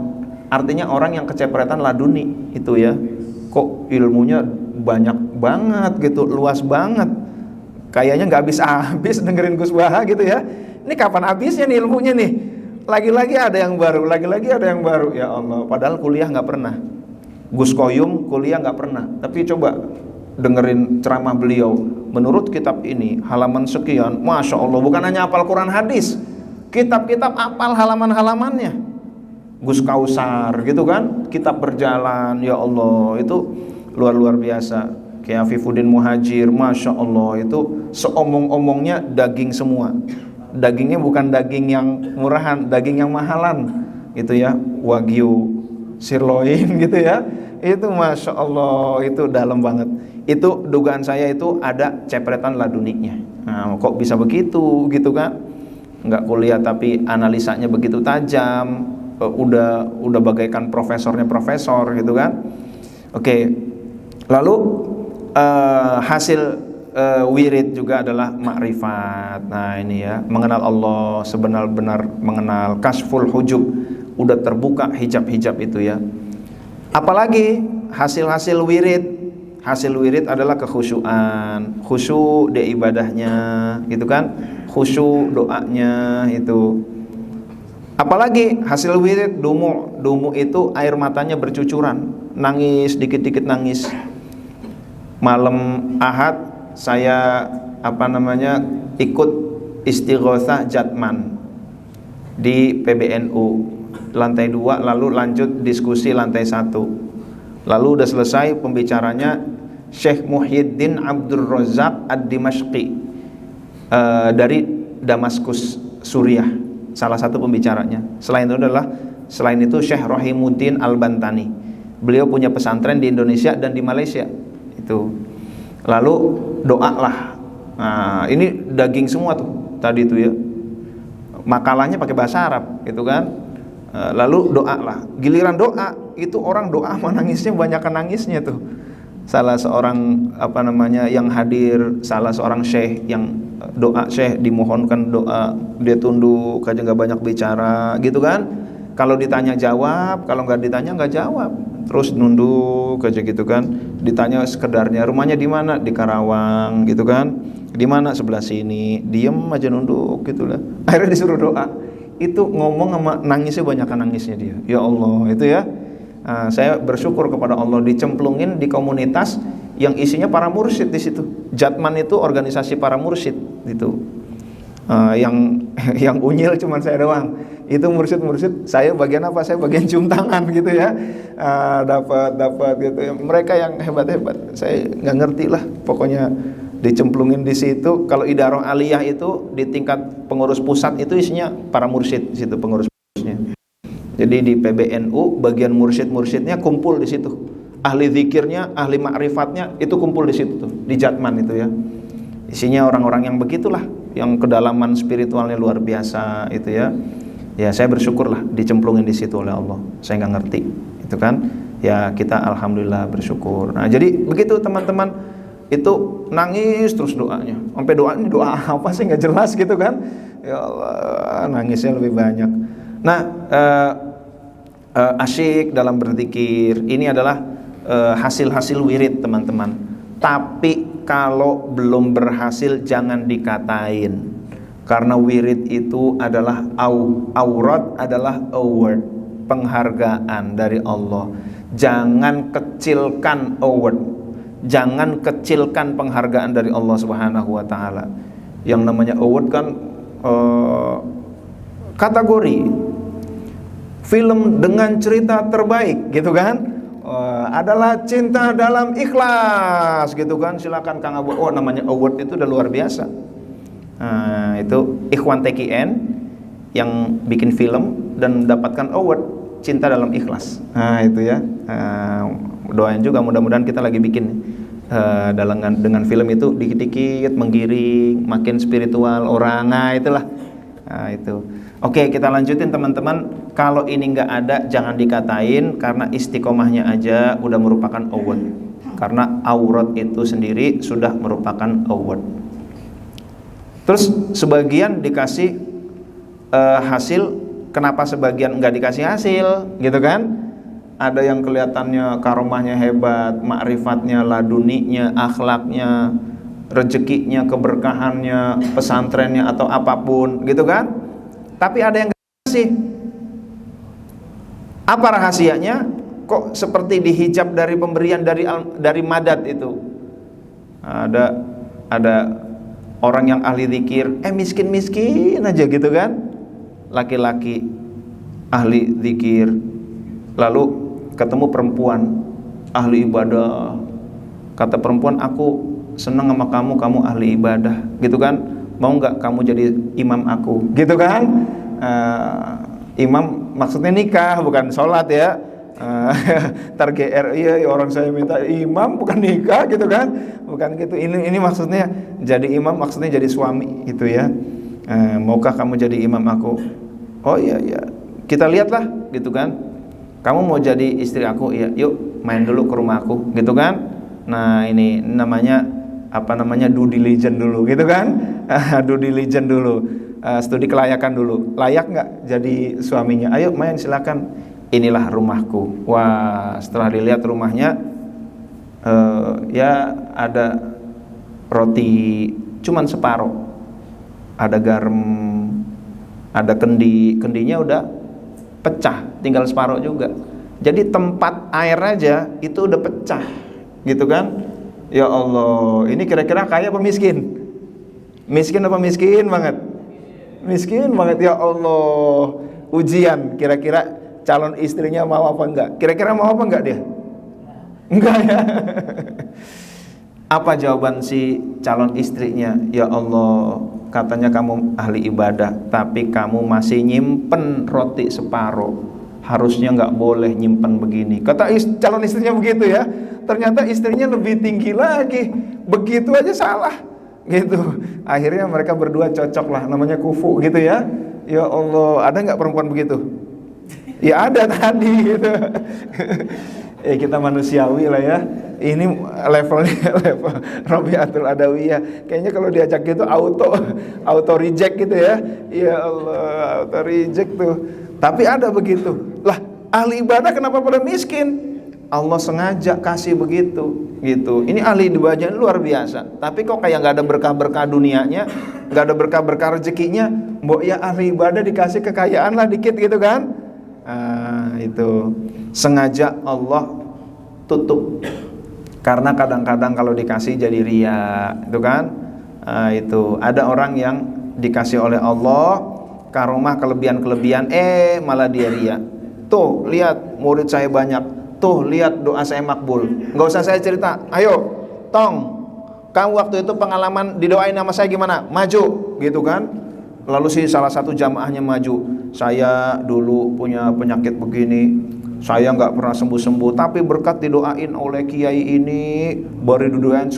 artinya orang yang kecepretan laduni itu ya. Kok ilmunya banyak banget gitu, luas banget, kayaknya nggak habis-habis dengerin Gus Baha gitu ya. Ini kapan habisnya nih ilmunya nih? Lagi-lagi ada yang baru, lagi-lagi ada yang baru. Ya Allah, padahal kuliah nggak pernah. Gus Koyum kuliah nggak pernah, tapi coba dengerin ceramah beliau. Menurut kitab ini halaman sekian, masya Allah, bukan hanya hafal Quran hadis, kitab-kitab hafal halaman-halamannya. Gus Kausar gitu kan, kitab berjalan, ya Allah, itu luar biasa. Kayak Afifuddin Muhajir, masya Allah, itu seomong-omongnya daging semua. Dagingnya bukan daging yang murahan, daging yang mahalan gitu ya, wagyu, sirloin gitu ya. Itu masya Allah, itu dalam banget. Itu dugaan saya itu ada cepretan laduninya. Nah, kok bisa begitu gitu kan? Nggak kuliah tapi analisanya begitu tajam, udah bagaikan profesornya profesor gitu kan. Oke. Lalu hasil wirid juga adalah makrifat. Nah ini ya, mengenal Allah sebenar-benar mengenal, kasful hujub, udah terbuka hijab-hijab itu ya. Apalagi hasil-hasil wirid. Hasil wirid adalah kekhusyuan, khusyuk di ibadahnya gitu kan, khusyuk doanya itu. Apalagi hasil wirid dumu itu air matanya bercucuran, nangis dikit-dikit nangis. Malam Ahad saya ikut istighosah Jatman di PBNU lantai 2, lalu lanjut diskusi lantai 1. Lalu udah selesai pembicaranya Syekh Muhyiddin Abdul Razak Ad-Dimashqi dari Damaskus, Suriah, salah satu pembicaranya. Selain itu Syekh Rahimuddin Al-Bantani. Beliau punya pesantren di Indonesia dan di Malaysia. Itu. Lalu doa lah. Nah, ini daging semua tuh tadi tuh ya. Makalahnya pakai bahasa Arab gitu kan. Lalu doa lah. Giliran doa itu orang doa menangisnya banyak nangisnya tuh. Salah seorang yang hadir, salah seorang syekh yang doa, syekh dimohonkan doa, dia tunduk aja nggak banyak bicara gitu kan. Kalau ditanya jawab, kalau nggak ditanya nggak jawab, terus nunduk aja gitu kan. Ditanya sekedarnya, rumahnya di mana? Di Karawang gitu kan. Di mana? Sebelah sini. Diem aja nunduk gitulah. Akhirnya disuruh doa. Itu ngomong sama nangisnya banyak nangisnya dia. Ya Allah, itu ya. Saya bersyukur kepada Allah dicemplungin di komunitas yang isinya para mursyid di situ. Jatman itu organisasi para mursyid gitu. Yang unyil cuma saya doang. Itu mursyid-mursyid, saya bagian apa? Saya bagian cium tangan gitu ya. Dapat gitu ya. Mereka yang hebat-hebat, saya nggak ngerti lah. Pokoknya dicemplungin di situ. Kalau idarah aliyah itu di tingkat pengurus pusat itu isinya para mursyid di situ, pengurusnya. Jadi di PBNU bagian mursyid-mursyidnya kumpul di situ. Ahli zikirnya, ahli ma'rifatnya itu kumpul di situ tuh, di Jatman itu ya. Isinya orang-orang yang begitulah, yang kedalaman spiritualnya luar biasa itu ya. Ya saya bersyukurlah dicemplungin di situ oleh Allah. Saya nggak ngerti, itu kan? Ya kita alhamdulillah bersyukur. Nah jadi begitu teman-teman, itu nangis terus doanya. Sampai doa ini doa apa sih nggak jelas gitu kan? Ya Allah, nangisnya lebih banyak. Nah asyik dalam berzikir ini adalah hasil-hasil wirid teman-teman. Tapi kalau belum berhasil jangan dikatain. Karena wirid itu adalah aurat, adalah award, penghargaan dari Allah. Jangan kecilkan award, Jangan kecilkan penghargaan dari Allah Subhanahu wa taala. Yang namanya award kan kategori film dengan cerita terbaik gitu kan, adalah Cinta Dalam Ikhlas gitu kan. Silakan Kang Abu. Oh, namanya award itu udah luar biasa. Itu Ikhwan TKN yang bikin film dan mendapatkan award Cinta Dalam Ikhlas. Itu ya. Doain juga mudah-mudahan kita lagi bikin dengan film itu dikit-dikit menggiring, makin spiritual orang. Itulah. Itu. Oke, kita lanjutin teman-teman. Kalau ini nggak ada jangan dikatain, karena istiqomahnya aja udah merupakan award. Karena aurat itu sendiri sudah merupakan award. Terus sebagian dikasih hasil, kenapa sebagian nggak dikasih hasil gitu kan? Ada yang kelihatannya karomahnya hebat, makrifatnya, laduninya, akhlaknya, rezekinya, keberkahannya, pesantrennya atau apapun gitu kan. Tapi ada yang nggak kasih. Apa rahasianya? Kok seperti dihijab dari pemberian dari madad itu? Ada orang yang ahli zikir, miskin-miskin aja gitu kan. Laki-laki ahli zikir, lalu ketemu perempuan ahli ibadah. Kata perempuan, aku senang sama kamu, kamu ahli ibadah gitu kan. Mau nggak kamu jadi imam aku gitu kan. Imam maksudnya nikah, bukan sholat ya. Tar GR, iya orang saya minta imam bukan nikah gitu kan. Bukan gitu. Ini maksudnya jadi imam, maksudnya jadi suami gitu ya. Maukah kamu jadi imam aku? Oh iya, kita lihatlah gitu kan. Kamu mau jadi istri aku? Iya, yuk main dulu ke rumah aku gitu kan. Nah, ini namanya due diligence dulu gitu kan. Due diligence dulu, studi kelayakan dulu. Layak nggak jadi suaminya? Ayo main, silakan. Inilah rumahku. Wah, setelah dilihat rumahnya, ya ada roti cuman separuh, ada garam, ada kendinya udah pecah, tinggal separuh juga. Jadi tempat air aja itu udah pecah gitu kan. Ya Allah, ini kira-kira kaya apa miskin? Miskin apa miskin banget? Miskin banget. Ya Allah, ujian kira-kira calon istrinya mau apa enggak? Kira-kira mau apa enggak dia? Enggak ya. Apa jawaban si calon istrinya? Ya Allah, katanya kamu ahli ibadah, tapi kamu masih nyimpen roti separuh. Harusnya nggak boleh nyimpen begini. Kata calon istrinya begitu ya. Ternyata istrinya lebih tinggi lagi. Begitu aja salah gitu. Akhirnya mereka berdua cocok lah, namanya kufu gitu ya. Ya Allah, ada nggak perempuan begitu? Ya ada tadi gitu. Kita manusiawi lah ya. Ini levelnya level Rabiatul Adawiyah. Kayaknya kalau diajak gitu auto reject gitu ya. Ya Allah, auto reject tuh. Tapi ada begitu. Lah, ahli ibadah kenapa pada miskin? Allah sengaja kasih begitu gitu. Ini ahli ibadahnya luar biasa. Tapi kok kayak nggak ada berkah-berkah dunianya, nggak ada berkah-berkah rezekinya. Mbok ya ahli ibadah dikasih kekayaan lah dikit gitu kan? Itu sengaja Allah tutup. Karena kadang-kadang kalau dikasih jadi ria, itu kan? Itu ada orang yang dikasih oleh Allah karomah kelebihan-kelebihan, malah dia ria. Tuh lihat murid saya banyak, tuh lihat doa saya makbul. Nggak usah saya cerita. Ayo, tong, kamu waktu itu pengalaman didoain nama saya gimana? Maju, gitu kan? Lalu si salah satu jamaahnya maju. Saya dulu punya penyakit begini, saya nggak pernah sembuh-sembuh, tapi berkat didoain oleh kiai ini, baru didoain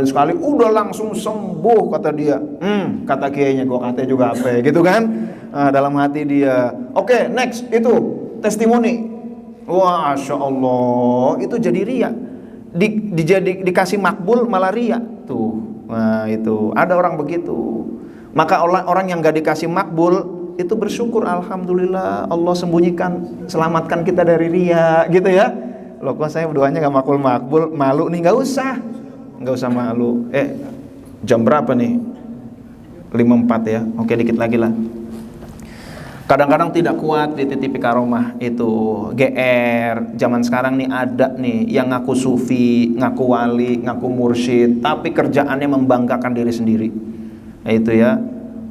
sekali, udah langsung sembuh kata dia. Kata kiainya, gua katanya juga apa gitu kan? Dalam hati dia. Oke, next itu testimoni. Wah, Masya Allah, itu jadi ria. Dikasih makbul malah ria tuh. Nah itu ada orang begitu. Maka orang yang gak dikasih makbul itu bersyukur, alhamdulillah Allah sembunyikan, selamatkan kita dari ria gitu ya. Loh kok saya doanya gak makbul, malu nih. Gak usah malu. Jam berapa nih? 5.04 ya. Oke, dikit lagi lah. Kadang-kadang tidak kuat dititipi karomah itu GR. Zaman sekarang nih ada nih yang ngaku sufi, ngaku wali, ngaku mursyid, tapi kerjaannya membanggakan diri sendiri. Nah, itu ya.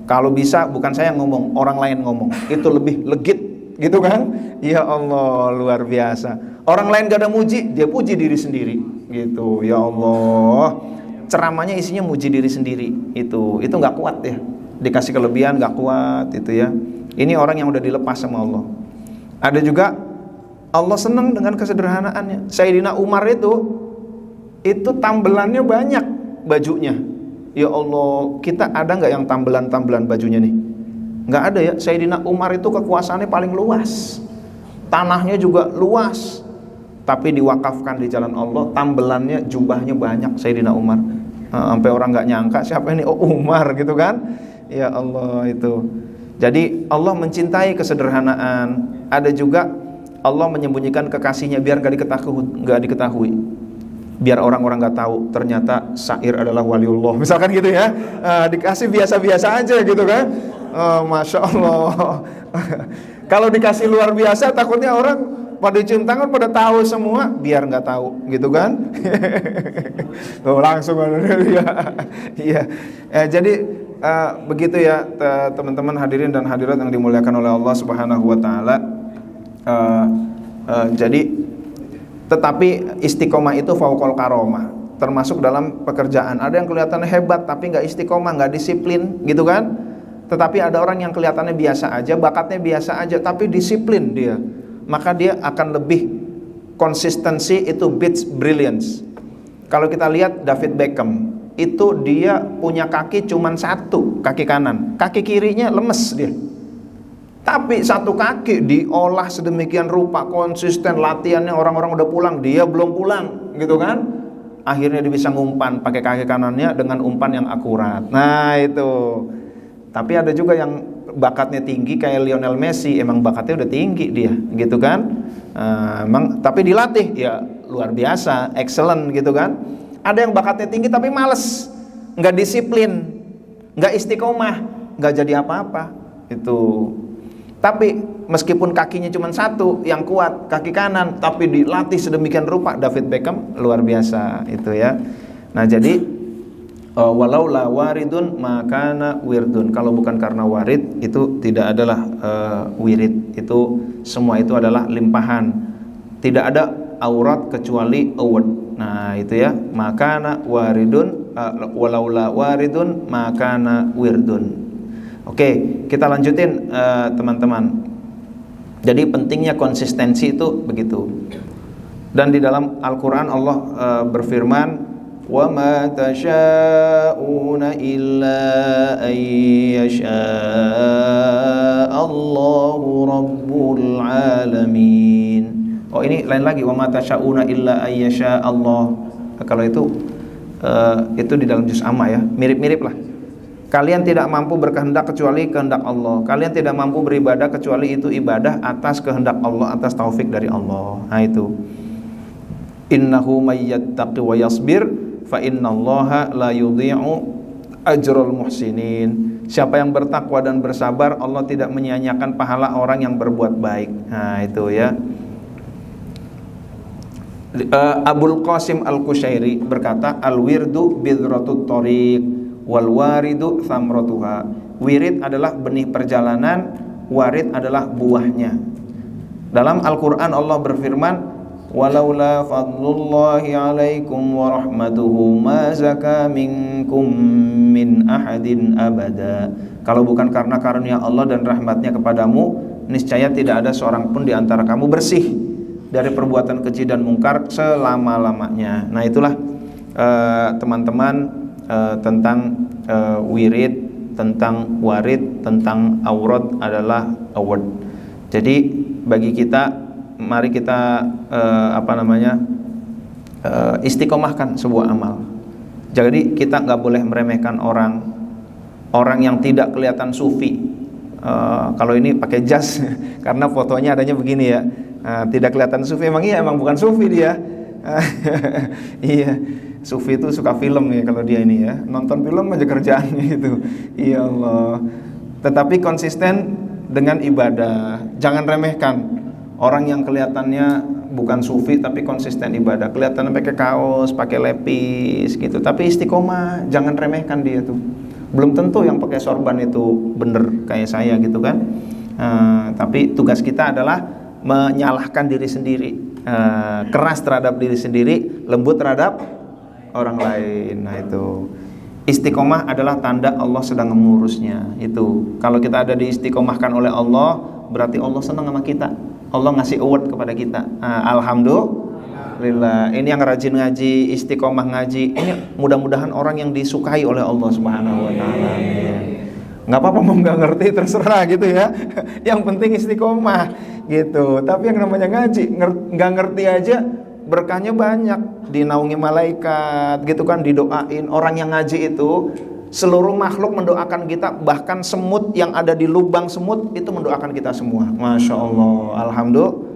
Kalau bisa bukan saya yang ngomong, orang lain ngomong. Itu lebih legit gitu kan? Ya Allah, luar biasa. Orang lain gak ada muji, dia puji diri sendiri gitu. Ya Allah. Ceramahnya isinya muji diri sendiri. Itu nggak kuat ya. Dikasih kelebihan nggak kuat itu ya. Ini orang yang udah dilepas sama Allah. Ada juga Allah senang dengan kesederhanaannya. Sayyidina Umar itu tambelannya banyak bajunya. Ya Allah, kita ada nggak yang tambelan-tambelan bajunya nih? Nggak ada ya. Sayyidina Umar itu kekuasaannya paling luas, tanahnya juga luas, tapi diwakafkan di jalan Allah. Tambelannya, jubahnya banyak Sayyidina Umar. Sampai orang nggak nyangka siapa ini, oh Umar gitu kan? Ya Allah itu. Jadi Allah mencintai kesederhanaan. Ada juga Allah menyembunyikan kekasihnya biar nggak diketahui, biar orang-orang nggak tahu ternyata Sa'ir adalah waliullah, misalkan gitu ya. Dikasih biasa-biasa aja gitu kan. Masya Allah. Kalau dikasih luar biasa takutnya orang pada cium tangan pada tahu semua, biar nggak tahu gitu kan. Langsung ya. Jadi begitu ya teman-teman hadirin dan hadirat yang dimuliakan oleh Allah Subhanahu wa taala. Jadi tetapi istiqomah itu fauqal karomah, termasuk dalam pekerjaan. Ada yang kelihatannya hebat tapi nggak istiqomah, nggak disiplin gitu kan. Tetapi ada orang yang kelihatannya biasa aja, bakatnya biasa aja, tapi disiplin dia, maka dia akan lebih konsistensi. Itu beats brilliance. Kalau kita lihat David Beckham, itu dia punya kaki cuman satu, kaki kanan, kaki kirinya lemes dia, tapi satu kaki diolah sedemikian rupa, konsisten latihannya. Orang-orang udah pulang, dia belum pulang gitu kan. Akhirnya dia bisa ngumpan pakai kaki kanannya dengan umpan yang akurat. Nah itu. Tapi ada juga yang bakatnya tinggi kayak Lionel Messi, emang bakatnya udah tinggi dia gitu kan. Tapi dilatih ya luar biasa, excellent gitu kan. Ada yang bakatnya tinggi tapi males, nggak disiplin, nggak istiqomah, nggak jadi apa-apa itu. Tapi meskipun kakinya cuma satu yang kuat, kaki kanan, tapi dilatih sedemikian rupa, David Beckham luar biasa itu ya. Nah jadi walau la waridun makana wirdun. Kalau bukan karena warid itu tidak adalah wirid. Itu semua itu adalah limpahan. Tidak ada aurat kecuali award. Nah itu ya, makana waridun, walaula waridun makana wirdun. Oke, kita lanjutin teman-teman. Jadi pentingnya konsistensi itu begitu. Dan di dalam Al-Quran Allah berfirman, wa ma tasha'una illa an yasha' Allahu rabbul alamin. Oh ini lain lagi, wa ma tasyauna illa ayyasha Allah. Kalau itu di dalam juz amma ya, mirip-mirip lah. Kalian tidak mampu berkehendak kecuali kehendak Allah. Kalian tidak mampu beribadah kecuali itu ibadah atas kehendak Allah, atas taufik dari Allah. Nah itu. Innahu may yattaqi wa yasbir fa innallaha la yudhi'u ajrul muhsinin. Siapa yang bertakwa dan bersabar, Allah tidak menyia-nyiakan pahala orang yang berbuat baik. Nah itu ya. Abul Qasim Al-Kushairi berkata, al-wirdu bidratut thoriq wal waridu thamratuha. Wirid adalah benih perjalanan, warid adalah buahnya. Dalam Al-Quran Allah berfirman, walaula fadlullahi alaikum wa rahmatuhu ma zaka minkum min ahadin abada. Kalau bukan karena karunia Allah dan rahmatnya kepadamu, niscaya tidak ada seorang pun di antara kamu bersih dari perbuatan keji dan mungkar selama-lamanya. Nah itulah teman-teman tentang wirid, tentang warid, tentang aurat adalah award. Jadi bagi kita, mari kita istiqomahkan sebuah amal. Jadi kita nggak boleh meremehkan orang yang tidak kelihatan sufi. Kalau ini pakai jas karena fotonya adanya begini ya. Tidak kelihatan sufi, emang bukan sufi dia. Iya, sufi itu suka film ya kalau dia ini ya, nonton film aja kerjaannya itu. Ya Allah. Tetapi konsisten dengan ibadah. Jangan remehkan orang yang kelihatannya bukan sufi tapi konsisten ibadah, kelihatan pakai kaos, pakai lepis gitu, tapi istiqomah. Jangan remehkan dia tuh. Belum tentu yang pakai sorban itu bener kayak saya gitu kan. Tapi tugas kita adalah menyalahkan diri sendiri, keras terhadap diri sendiri, lembut terhadap orang lain. Nah itu istiqomah adalah tanda Allah sedang mengurusnya. Itu kalau kita ada diistiqomahkan oleh Allah, berarti Allah senang sama kita. Allah ngasih award kepada kita. Alhamdulillah. Ini yang rajin ngaji, istiqomah ngaji, ini mudah-mudahan orang yang disukai oleh Allah Subhanahu wa taala. Nggak apa-apa mau nggak ngerti, terserah gitu ya. Yang penting istiqomah gitu. Tapi yang namanya ngaji, nggak ngerti aja berkahnya banyak, dinaungi malaikat gitu kan, didoain. Orang yang ngaji itu seluruh makhluk mendoakan kita, bahkan semut yang ada di lubang semut itu mendoakan kita semua. Masya Allah, alhamdulillah.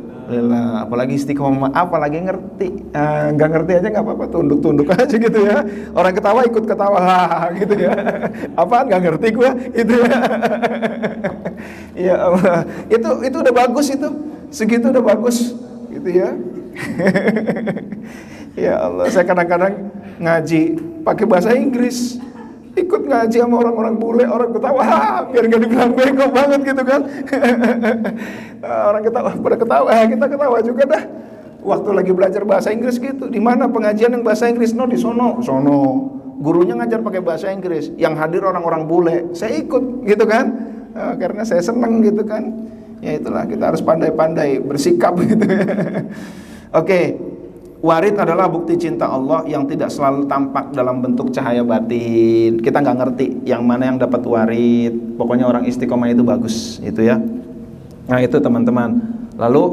Apalagi istiqomah, apalagi ngerti. Nggak ngerti aja nggak apa-apa, tunduk-tunduk aja gitu ya. Orang ketawa ikut ketawa gitu ya. Apaan nggak ngerti gue itu ya. Ya Allah, itu udah bagus itu, segitu udah bagus gitu ya. Ya Allah, saya kadang-kadang ngaji pakai bahasa Inggris, ikut ngaji sama orang-orang bule, orang ketawa, biar gak dibilang bego banget gitu kan. Orang ketawa, pada ketawa, kita ketawa juga dah. Waktu lagi belajar bahasa Inggris gitu, di mana pengajian yang bahasa Inggris? No, di sono. Gurunya ngajar pakai bahasa Inggris, yang hadir orang-orang bule, saya ikut gitu kan, karena saya seneng gitu kan. Ya itulah, kita harus pandai-pandai bersikap gitu ya. Oke, warid adalah bukti cinta Allah yang tidak selalu tampak dalam bentuk cahaya batin. Kita nggak ngerti yang mana yang dapat warid. Pokoknya orang istiqomah itu bagus, itu ya. Nah itu teman-teman. Lalu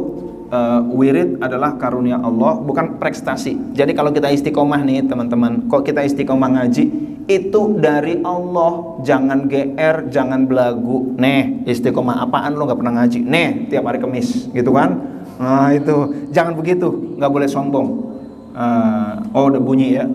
wirid adalah karunia Allah, bukan prestasi. Jadi kalau kita istiqomah nih teman-teman, kok kita istiqomah ngaji, itu dari Allah. Jangan GR, jangan belagu. Nih istiqomah apaan lo nggak pernah ngaji? Nih tiap hari Kamis, gitu kan? Nah itu jangan begitu, nggak boleh sombong. Udah bunyi ya.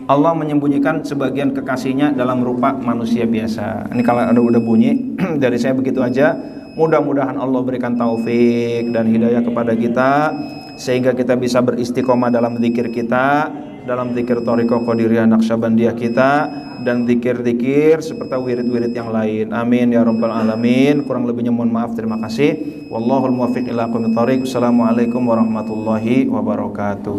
Allah menyembunyikan sebagian kekasihnya dalam rupa manusia biasa. Ini kalau ada udah bunyi dari saya begitu aja. Mudah-mudahan Allah berikan taufik dan hidayah kepada kita sehingga kita bisa beristiqomah dalam zikir kita, dalam zikir Thariqah Qadiriyah Naqsyabandiyah kita, dan zikir-zikir seperti wirid-wirid yang lain. Amin ya rabbal alamin. Kurang lebihnya mohon maaf. Terima kasih. Wallahul muwaffiq ila aqwamit thoriq. Wassalamualaikum warahmatullahi wabarakatuh.